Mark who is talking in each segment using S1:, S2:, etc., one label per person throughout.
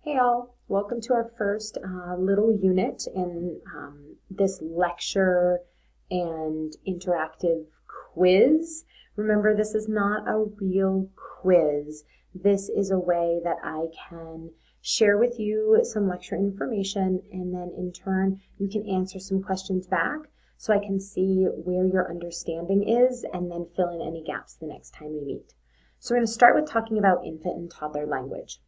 S1: Hey all, welcome to our first little unit in this lecture and interactive quiz. Remember, this is not a real quiz. This is a way that I can share with you some lecture information, and then in turn you can answer some questions back so I can see where your understanding is and then fill in any gaps the next time we meet. So we're going to start with talking about infant and toddler language.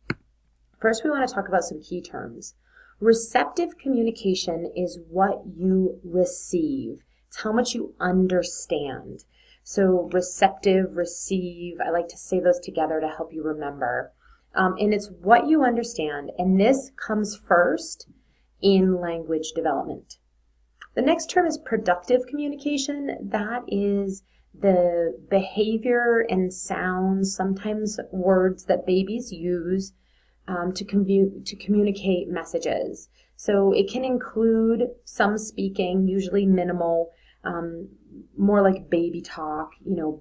S1: First, we want to talk about some key terms. Receptive communication is what you receive. It's how much you understand. So receptive, receive, I like to say those together to help you remember. And it's what you understand, and this comes first in language development. The next term is productive communication. That is the behavior and sounds, sometimes words that babies use to communicate messages. So it can include some speaking, usually minimal, more like baby talk,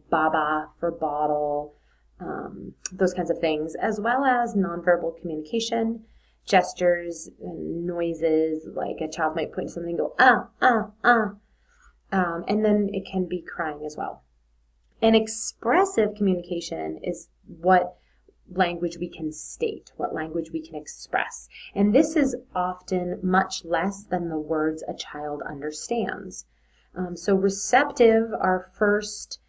S1: baba for bottle, those kinds of things, as well as nonverbal communication, gestures, and noises, like a child might point to something and go, and then it can be crying as well. And expressive communication is what language we can state, what language we can express. And this is often much less than the words a child understands. So receptive, our first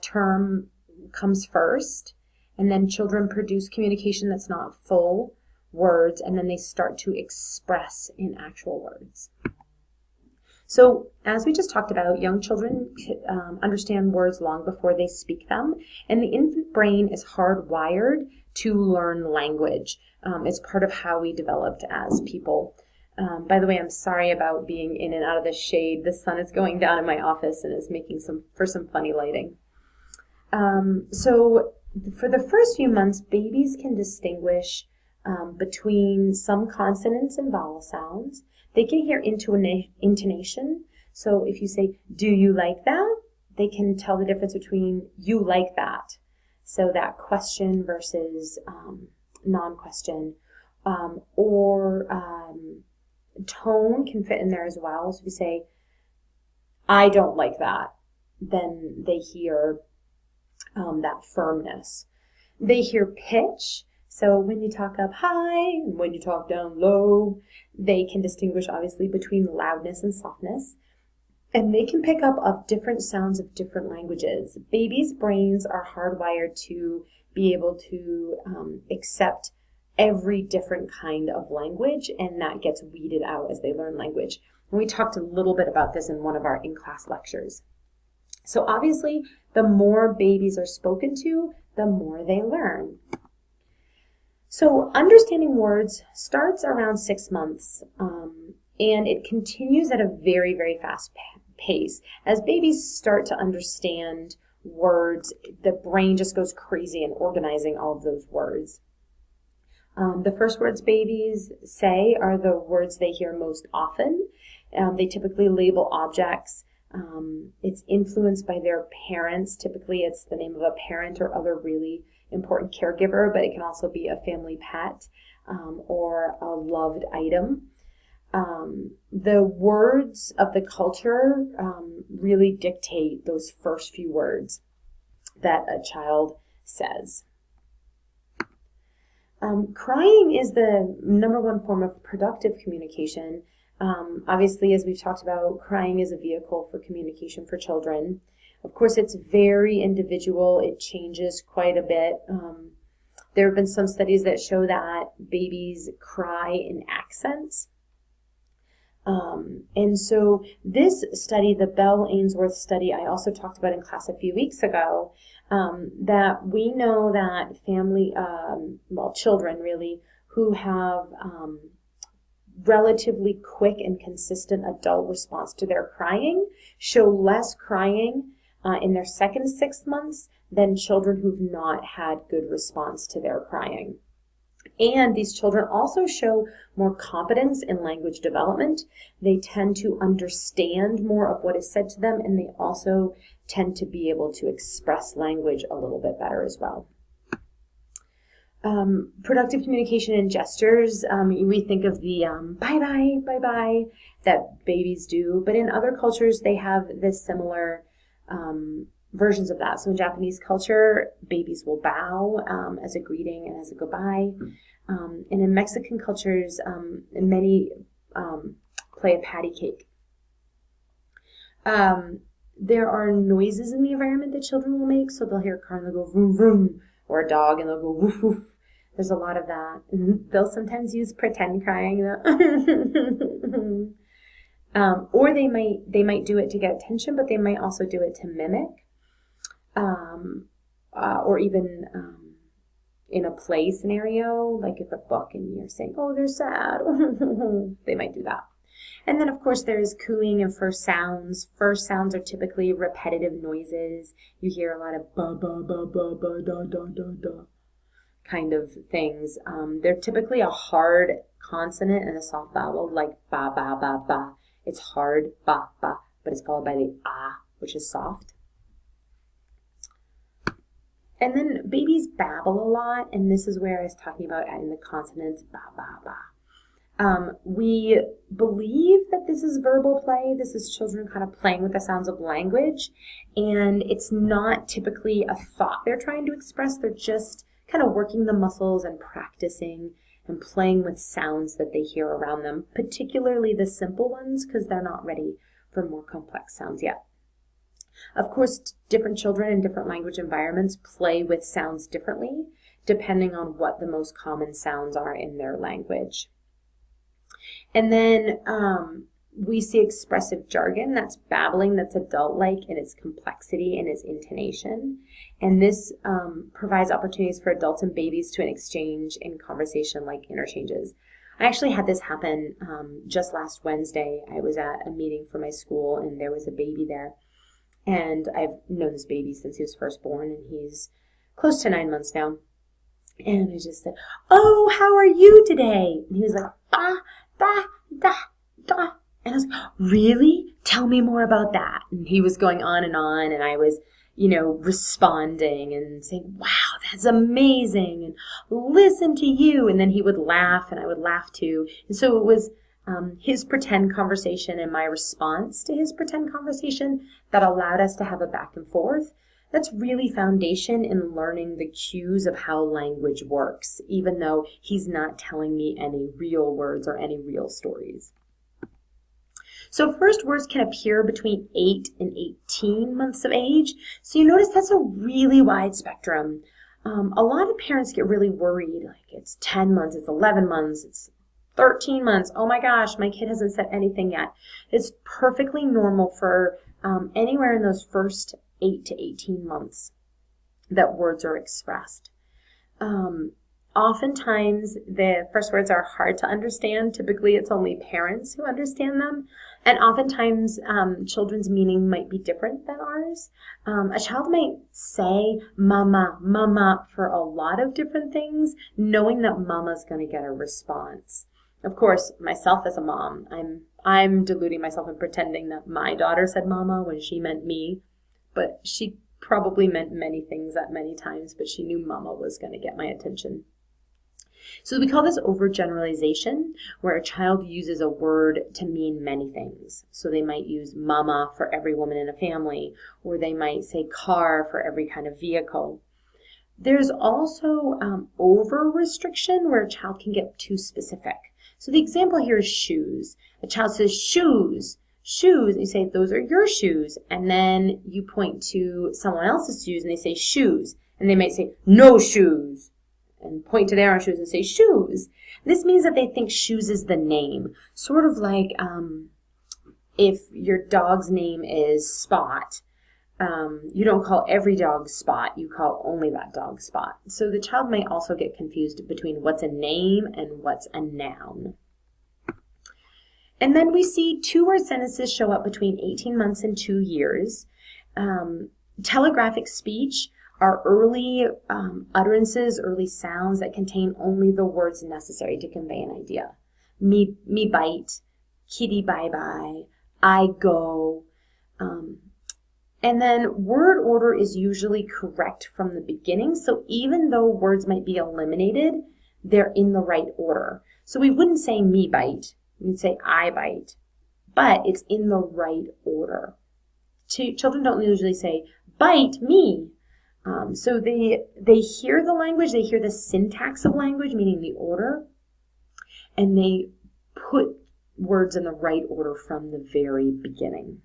S1: term comes first, and then children produce communication that's not full words, and then they start to express in actual words. So as we just talked about, young children understand words long before they speak them, and the infant brain is hardwired to learn language. It's part of how we developed as people. By the way, I'm sorry about being in and out of the shade. The sun is going down in my office and is making for some funny lighting. So for the first few months, babies can distinguish between some consonants and vowel sounds. They can hear intonation. So if you say, "Do you like that?" they can tell the difference between "you like that." So that question versus non-question. Or tone can fit in there as well. So if you say, "I don't like that," then they hear that firmness. They hear pitch. So when you talk up high and when you talk down low, they can distinguish obviously between loudness and softness. And they can pick up different sounds of different languages. Babies' brains are hardwired to be able to accept every different kind of language, and that gets weeded out as they learn language. And we talked a little bit about this in one of our in-class lectures. So obviously, the more babies are spoken to, the more they learn. So understanding words starts around 6 months, and it continues at a very, very fast pace. As babies start to understand words, the brain just goes crazy in organizing all of those words. The first words babies say are the words they hear most often. They typically label objects. It's influenced by their parents. Typically it's the name of a parent or other really important caregiver, but it can also be a family pet or a loved item. The words of the culture really dictate those first few words that a child says. Crying is the number one form of productive communication. Obviously, as we've talked about, crying is a vehicle for communication for children. Of course, it's very individual. It changes quite a bit. There have been some studies that show that babies cry in accents. And so this study, the Bell-Ainsworth study, I also talked about in class a few weeks ago, that we know that children really, who have relatively quick and consistent adult response to their crying, show less crying in their second 6 months than children who've not had good response to their crying. And these children also show more competence in language development. They tend to understand more of what is said to them, and they also tend to be able to express language a little bit better as well. Productive communication and gestures, we think of the bye-bye, bye-bye that babies do, but in other cultures they have this similar versions of that. So in Japanese culture, babies will bow as a greeting and as a goodbye. And in Mexican cultures, many play a patty cake. There are noises in the environment that children will make, so they'll hear a car and they'll go vroom vroom, or a dog and they'll go woof woof. There's a lot of that. And they'll sometimes use pretend crying, or they might do it to get attention, but they might also do it to mimic, or even in a play scenario, like if a book and you're saying, "Oh, they're sad," they might do that. And then, of course, there's cooing and first sounds. First sounds are typically repetitive noises. You hear a lot of ba ba ba ba ba da da da da kind of things. They're typically a hard consonant and a soft vowel, like ba ba ba ba. It's hard, ba ba, but it's followed by the ah, which is soft. And then babies babble a lot, and this is where I was talking about adding the consonants, ba ba ba. We believe that this is verbal play. This is children kind of playing with the sounds of language, and it's not typically a thought they're trying to express. They're just kind of working the muscles and practicing and playing with sounds that they hear around them, particularly the simple ones, because they're not ready for more complex sounds yet. Of course, different children in different language environments play with sounds differently, depending on what the most common sounds are in their language. And then we see expressive jargon, that's babbling, that's adult-like in its complexity and its intonation. And this provides opportunities for adults and babies to exchange in conversation like interchanges. I actually had this happen just last Wednesday. I was at a meeting for my school and there was a baby there. And I've known this baby since he was first born, and he's close to 9 months now. And I just said, "Oh, how are you today?" And he was like, "Ba, da, da, da." And I was like, "Really? Tell me more about that." And he was going on, and I was, responding and saying, "Wow, that's amazing," and "Listen to you." And then he would laugh, and I would laugh too. And so it was his pretend conversation and my response to his pretend conversation that allowed us to have a back and forth. That's really foundation in learning the cues of how language works, even though he's not telling me any real words or any real stories. So first words can appear between 8 and 18 months of age. So you notice that's a really wide spectrum. A lot of parents get really worried, like it's 10 months, it's 11 months, it's 13 months. Oh my gosh, my kid hasn't said anything yet. It's perfectly normal for anywhere in those first 8 to 18 months that words are expressed. Oftentimes, the first words are hard to understand. Typically, it's only parents who understand them. And oftentimes, children's meaning might be different than ours. A child might say mama, mama for a lot of different things, knowing that mama's going to get a response. Of course, myself as a mom, I'm deluding myself and pretending that my daughter said mama when she meant me. But she probably meant many things at many times, but she knew mama was going to get my attention. So we call this overgeneralization, where a child uses a word to mean many things. So they might use mama for every woman in a family, or they might say car for every kind of vehicle. There's also over-restriction, where a child can get too specific. So the example here is shoes. A child says shoes. Shoes, and you say, "Those are your shoes." And then you point to someone else's shoes and they say shoes. And they might say, "No shoes." And point to their own shoes and say shoes. This means that they think shoes is the name. Sort of like if your dog's name is Spot, you don't call every dog Spot, you call only that dog Spot. So the child may also get confused between what's a name and what's a noun. And then we see two-word sentences show up between 18 months and 2 years. Telegraphic speech are early utterances, early sounds that contain only the words necessary to convey an idea. Me bite, kitty bye-bye, I go. And then word order is usually correct from the beginning. So even though words might be eliminated, they're in the right order. So we wouldn't say me bite. We'd say I bite. But it's in the right order. Children don't usually say, bite me. So they hear the language, they hear the syntax of language, meaning the order, and they put words in the right order from the very beginning.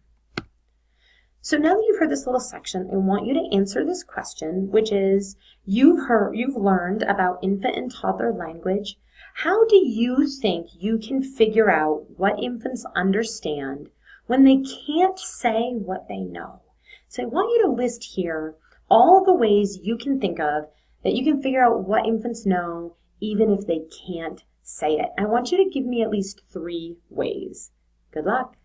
S1: So now that you've heard this little section, I want you to answer this question, which is, you've learned about infant and toddler language. How do you think you can figure out what infants understand when they can't say what they know? So I want you to list here all the ways you can think of that you can figure out what infants know even if they can't say it. I want you to give me at least 3 ways. Good luck.